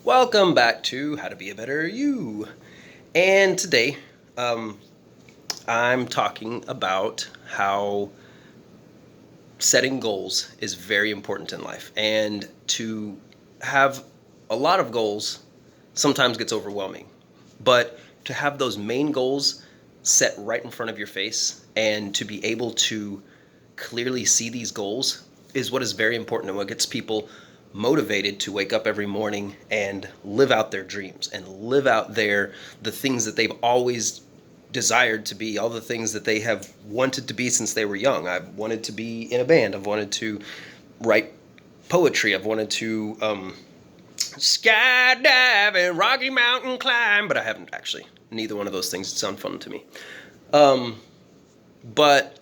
Welcome back to How to Be a Better You. And today, um, I'm talking about how setting goals is very important in life. And to have a lot of goals sometimes gets overwhelming. But to have those main goals set right in front of your face and to be able to clearly see these goals is what is very important and what gets people motivated to wake up every morning and live out their dreams and live out the things that they've always desired to be, all the things that they have wanted to be since they were young. I've wanted to be in a band. I've wanted to write poetry. I've wanted to skydive and Rocky Mountain climb, but I haven't actually. Neither one of those things sound fun to me. But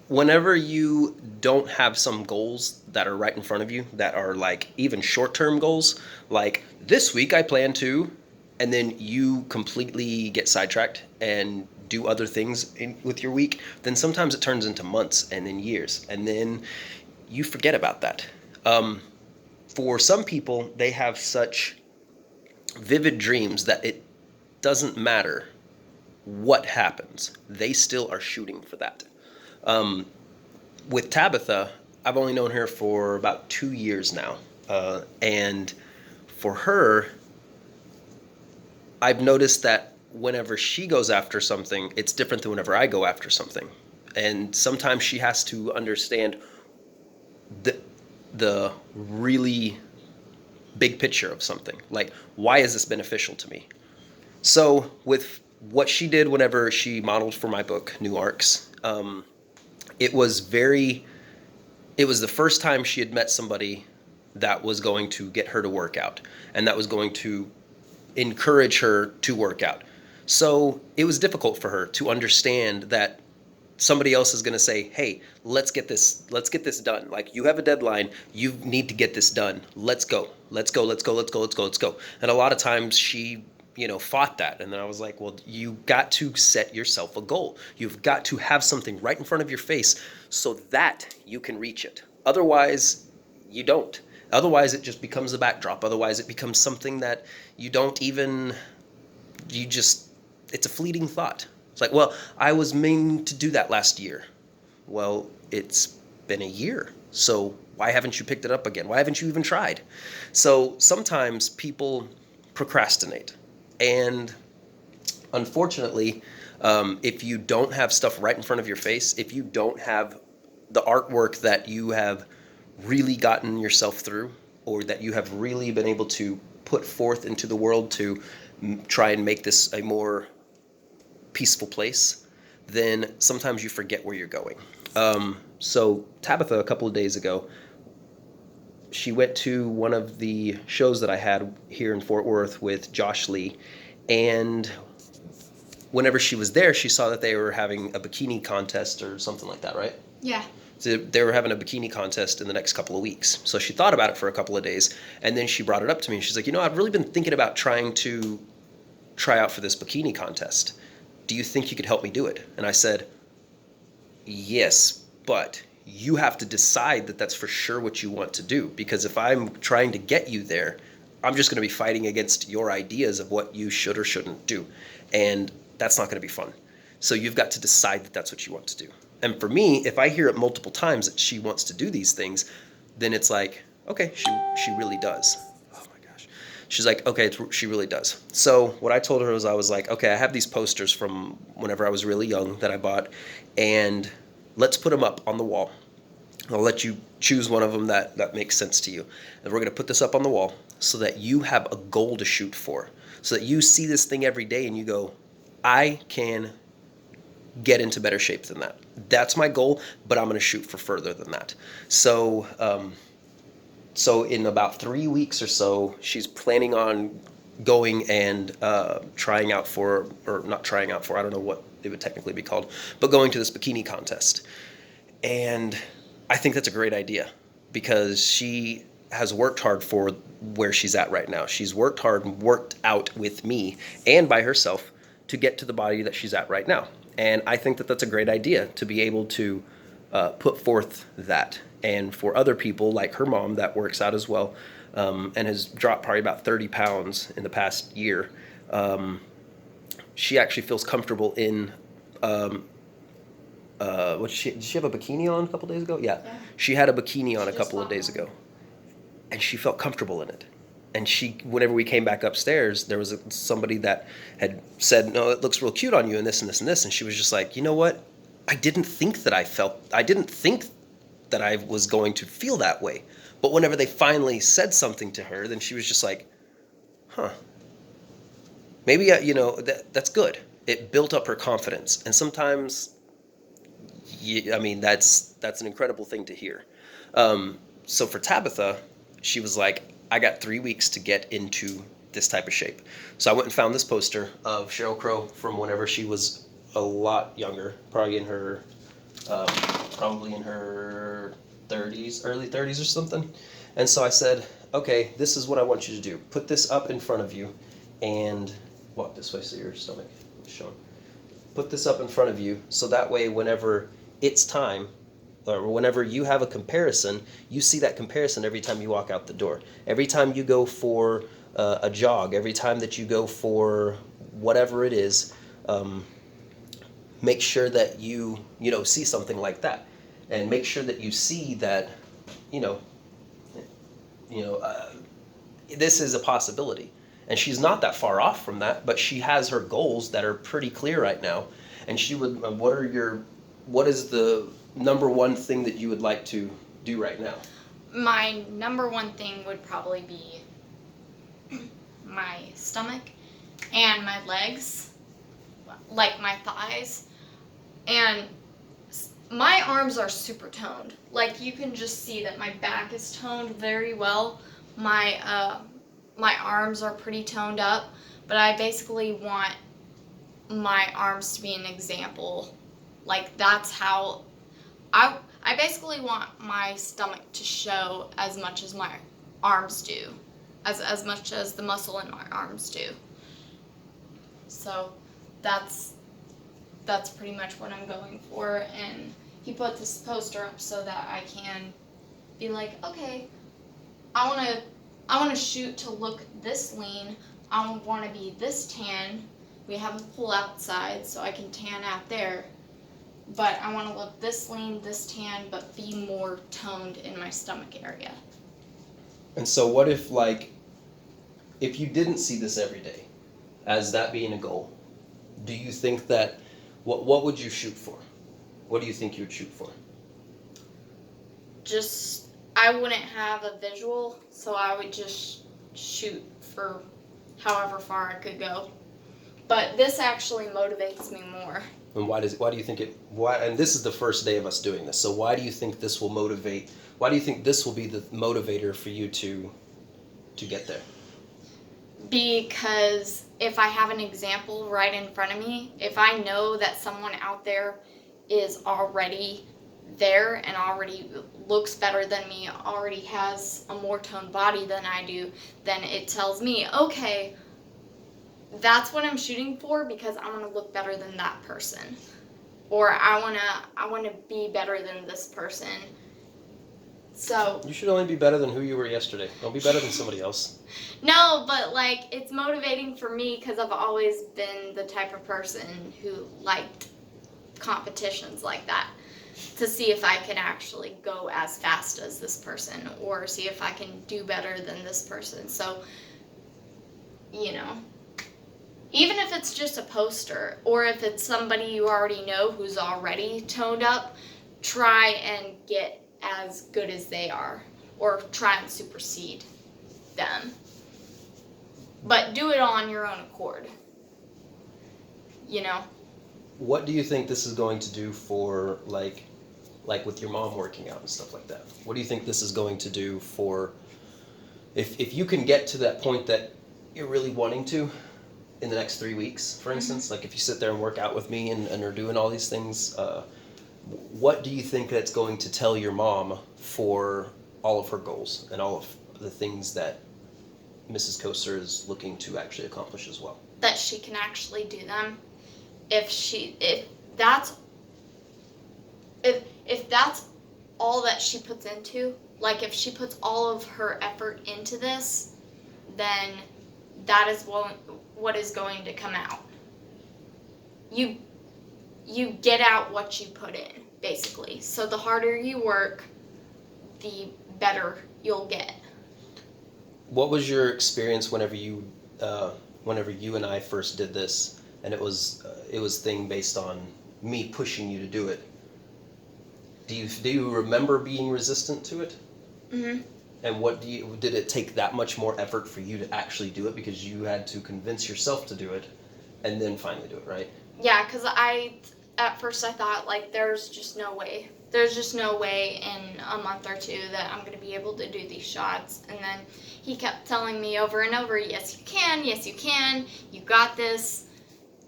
whenever you don't have some goals that are right in front of you, that are like even short-term goals, like this week I plan to, and then you completely get sidetracked and do other things with your week, then sometimes it turns into months and then years, and then you forget about that. For some people, they have such vivid dreams that it doesn't matter what happens, they still are shooting for that. With Tabitha, I've only known her for about 2 years now. And for her, I've noticed that whenever she goes after something, it's different than whenever I go after something. And sometimes she has to understand the really big picture of something. Like, why is this beneficial to me? So with what she did whenever she modeled for my book, New Arks, it was the first time she had met somebody that was going to get her to work out and that was going to encourage her to work out. So it was difficult for her to understand that somebody else is going to say, hey, let's get this done. Like, you have a deadline, you need to get this done. Let's go. And a lot of times she fought that. And then I was like, well, you got to set yourself a goal. You've got to have something right in front of your face so that you can reach it. Otherwise, you don't. Otherwise, it just becomes a backdrop. Otherwise, it becomes something that it's a fleeting thought. It's like, well, I was meaning to do that last year. Well, it's been a year. So why haven't you picked it up again? Why haven't you even tried? So sometimes people procrastinate. And unfortunately, if you don't have stuff right in front of your face, if you don't have the artwork that you have really gotten yourself through, or that you have really been able to put forth into the world to try and make this a more peaceful place, then sometimes you forget where you're going. So Tabitha, a couple of days ago, she went to one of the shows that I had here in Fort Worth with Josh Lee, and whenever she was there, she saw that they were having a bikini contest or something like that, right? Yeah. So they were having a bikini contest in the next couple of weeks. So she thought about it for a couple of days, and then she brought it up to me. She's like, I've really been thinking about trying to try out for this bikini contest. Do you think you could help me do it? And I said, yes, but you have to decide that that's for sure what you want to do. Because if I'm trying to get you there, I'm just going to be fighting against your ideas of what you should or shouldn't do. And that's not going to be fun. So you've got to decide that that's what you want to do. And for me, if I hear it multiple times that she wants to do these things, then it's like, okay, she really does. Oh my gosh. She's like, okay, she really does. So what I told her was, I was like, okay, I have these posters from whenever I was really young that I bought, and let's put them up on the wall. I'll let you choose one of them that makes sense to you. And we're going to put this up on the wall so that you have a goal to shoot for, so that you see this thing every day and you go, I can get into better shape than that. That's my goal, but I'm going to shoot for further than that. So in about 3 weeks or so, she's planning on going and trying out for, or not trying out for, I don't know what it would technically be called, but going to this bikini contest. And I think that's a great idea, because she has worked hard for where she's at right now. She's worked hard and worked out with me and by herself to get to the body that she's at right now. And I think that that's a great idea, to be able to put forth that. And for other people, like her mom that works out as well, and has dropped probably about 30 pounds in the past year. She actually feels comfortable in did she have a bikini on a couple days ago? Yeah. She had a bikini on a couple of days ago, and she felt comfortable in it. And whenever we came back upstairs, there was somebody that had said, "No, it looks real cute on you," and this and this and this. And she was just like, "You know what? I didn't think that I was going to feel that way." But whenever they finally said something to her, then she was just like, "Huh, maybe that's good." It built up her confidence, and sometimes, I mean, that's an incredible thing to hear. So for Tabitha, she was like, "I got 3 weeks to get into this type of shape." So I went and found this poster of Sheryl Crow from whenever she was a lot younger, probably in her 30s, early 30s or something. And so I said, "Okay, this is what I want you to do. Put this up in front of you and walk this way so your stomach is shown. Put this up in front of you so that way whenever it's time, or whenever you have a comparison, you see that comparison every time you walk out the door. Every time you go for a jog, every time that you go for whatever it is, make sure that you see something like that, and make sure that you see that this is a possibility." And she's not that far off from that, but she has her goals that are pretty clear right now. And she would, what is the number one thing that you would like to do right now? My number one thing would probably be my stomach and my legs, like my thighs. And my arms are super toned. Like, you can just see that my back is toned very well. My arms are pretty toned up, but I basically want my arms to be an example. Like, that's how I basically want my stomach to show as much as my arms do, as much as the muscle in my arms do. So that's pretty much what I'm going for. And he put this poster up so that I can be like, okay, I want to shoot to look this lean. I want to be this tan. We have a pool outside, so I can tan out there. But I want to look this lean, this tan, but be more toned in my stomach area. And so what if, like, if you didn't see this every day as that being a goal, do you think that, what would you shoot for? What do you think you would shoot for? I wouldn't have a visual, so I would just shoot for however far I could go. But this actually motivates me more. And why do you think and this is the first day of us doing this, so why do you think this will motivate, why do you think this will be the motivator for you to get there? Because if I have an example right in front of me, if I know that someone out there is already there and already looks better than me, already has a more toned body than I do, then it tells me, okay, that's what I'm shooting for, because I want to look better than that person, or I want to be better than this person. So you should only be better than who you were yesterday. Don't be better than somebody else. No, but like, it's motivating for me because I've always been the type of person who liked competitions like that, to see if I can actually go as fast as this person, or see if I can do better than this person. So, even if it's just a poster, or if it's somebody you already know who's already toned up, try and get as good as they are, or try and supersede them. But do it on your own accord. What do you think this is going to do for, like with your mom working out and stuff like that? What do you think this is going to do for, if you can get to that point that you're really wanting to in the next 3 weeks, for instance, like if you sit there and work out with me and are doing all these things, what do you think that's going to tell your mom for all of her goals and all of the things that Mrs. Kocur is looking to actually accomplish as well? That she can actually do them. If that's all that she puts into like if she puts all of her effort into this, then that is what is going to come out. You get out what you put in, basically. So the harder you work, the better you'll get. What was your experience whenever you and I first did this, and it was thing based on me pushing you to do it? Do you remember being resistant to it? Mhm. And did it take that much more effort for you to actually do it because you had to convince yourself to do it, and then finally do it, right? Yeah, because at first I thought, like, there's just no way in a month or two that I'm going to be able to do these shots. And then he kept telling me over and over, yes you can, you got this,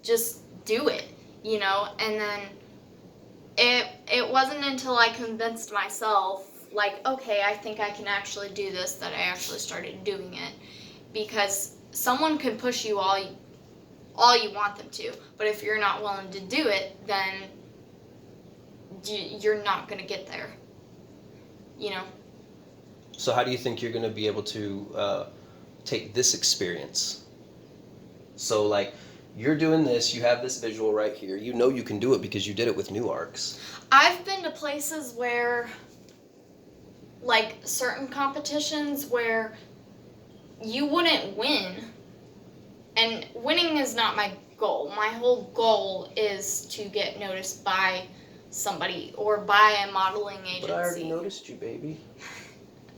just do it, and then it wasn't until I convinced myself, like, okay, I think I can actually do this, that I actually started doing it. Because someone can push you all you want them to, but if you're not willing to do it, then you're not going to get there, So how do you think you're going to be able to take this experience? So, like, you're doing this, you have this visual right here, you know you can do it because you did it with new Arks. I've been to places where, like, certain competitions where you wouldn't win, and winning is not my goal. My whole goal is to get noticed by somebody or by a modeling agency. But I already noticed you, baby.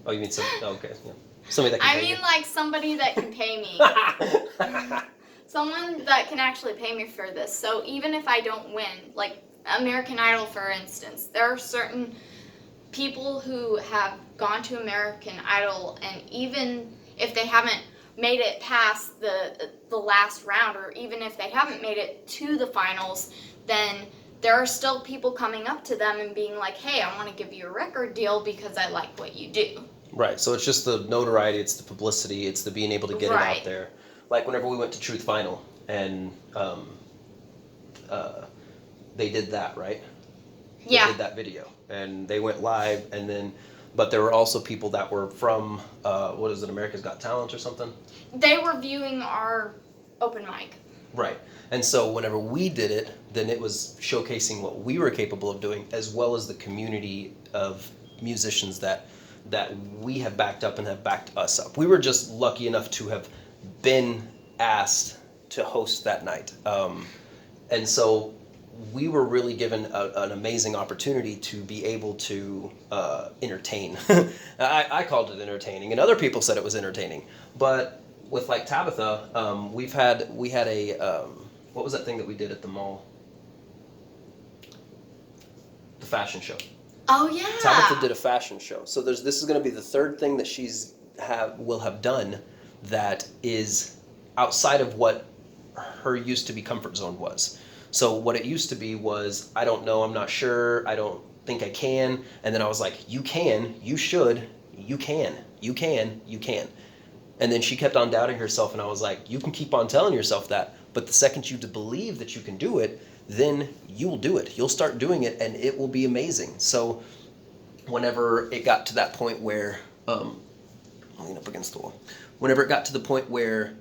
Oh, you mean okay, yeah. Somebody that can pay you. Like somebody that can pay me. Someone that can actually pay me for this. So even if I don't win, like American Idol, for instance, there are certain people who have gone to American Idol, and even if they haven't made it past the last round, or even if they haven't made it to the finals, then there are still people coming up to them and being like, hey, I want to give you a record deal because I like what you do. Right, so it's just the notoriety, it's the publicity, it's the being able to get it out there. Like whenever we went to Truth Final, and they did that, right? They did that video, and they went live, and then, but there were also people that were from, what is it, America's Got Talent or something? They were viewing our open mic. Right. And so whenever we did it, then it was showcasing what we were capable of doing, as well as the community of musicians that we have backed up and have backed us up. We were just lucky enough to have been asked to host that night. And so we were really given an amazing opportunity to be able to entertain. I called it entertaining, and other people said it was entertaining. But with like Tabitha, we had a what was that thing that we did at the mall? The fashion show. Oh yeah. Tabitha did a fashion show. So this is going to be the third thing that will have done that is outside of what her used to be comfort zone was. So what it used to be was, I don't know, I'm not sure, I don't think I can. And then I was like, you can, you should, you can, you can, you can. And then she kept on doubting herself, and I was like, you can keep on telling yourself that, but the second you believe that you can do it, then you will do it. You'll start doing it, and it will be amazing. So whenever it got to that point where, I'll lean up against the wall. Whenever it got to the point where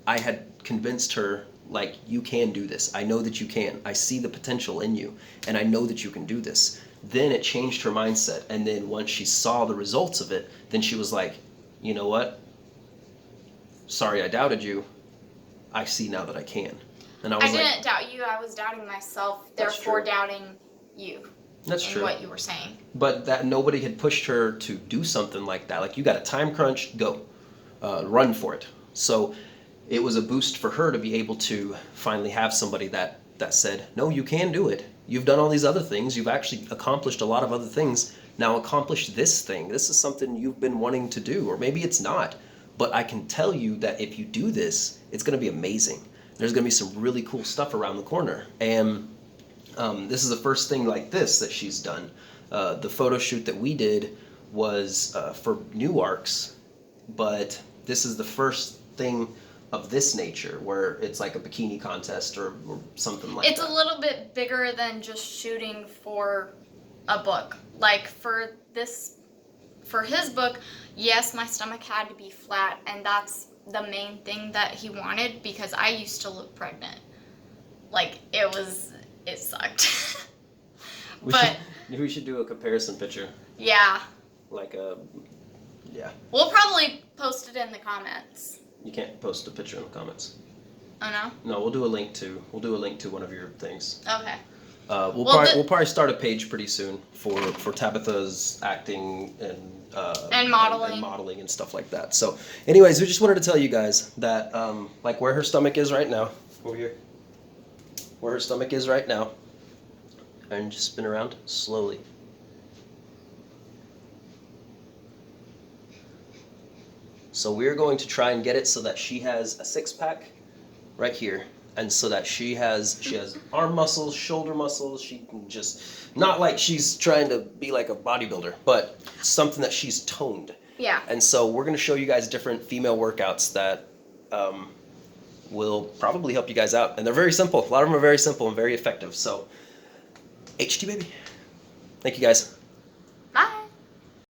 I had convinced her, like, you can do this. I know that you can. I see the potential in you, and I know that you can do this. Then it changed her mindset, and then once she saw the results of it, then she was like, you know what? Sorry I doubted you. I see now that I can. And I didn't doubt you. I was doubting myself, therefore doubting you. That's true. What you were saying. But that nobody had pushed her to do something like that. Like, you got a time crunch, go. Run for it. So it was a boost for her to be able to finally have somebody that said, no, you can do it. You've done all these other things. You've actually accomplished a lot of other things. Now accomplish this thing. This is something you've been wanting to do. Or maybe it's not. But I can tell you that if you do this, it's going to be amazing. There's going to be some really cool stuff around the corner. And this is the first thing like this that she's done. The photo shoot that we did was for new Arks, but this is the first thing of this nature where it's like a bikini contest or something like that. It's a little bit bigger than just shooting for a book. Like for this for his book, yes, my stomach had to be flat, and that's the main thing that he wanted, because I used to look pregnant. Like, it sucked. But we should do a comparison picture. yeah. Like a, yeah. We'll probably post it in the comments. You can't post a picture in the comments. Oh no? No, we'll do a link to one of your things. Okay. We'll probably start a page pretty soon for Tabitha's acting and modeling and stuff like that. So, anyways, we just wanted to tell you guys that like where her stomach is right now, over here, where her stomach is right now, and just spin around slowly. So we're going to try and get it so that she has a six-pack right here, and so that she has arm muscles, shoulder muscles. She can just, not like she's trying to be like a bodybuilder, but something that she's toned. Yeah. And so we're going to show you guys different female workouts that will probably help you guys out, and they're very simple. A lot of them are very simple and very effective. So, HT baby. Thank you guys.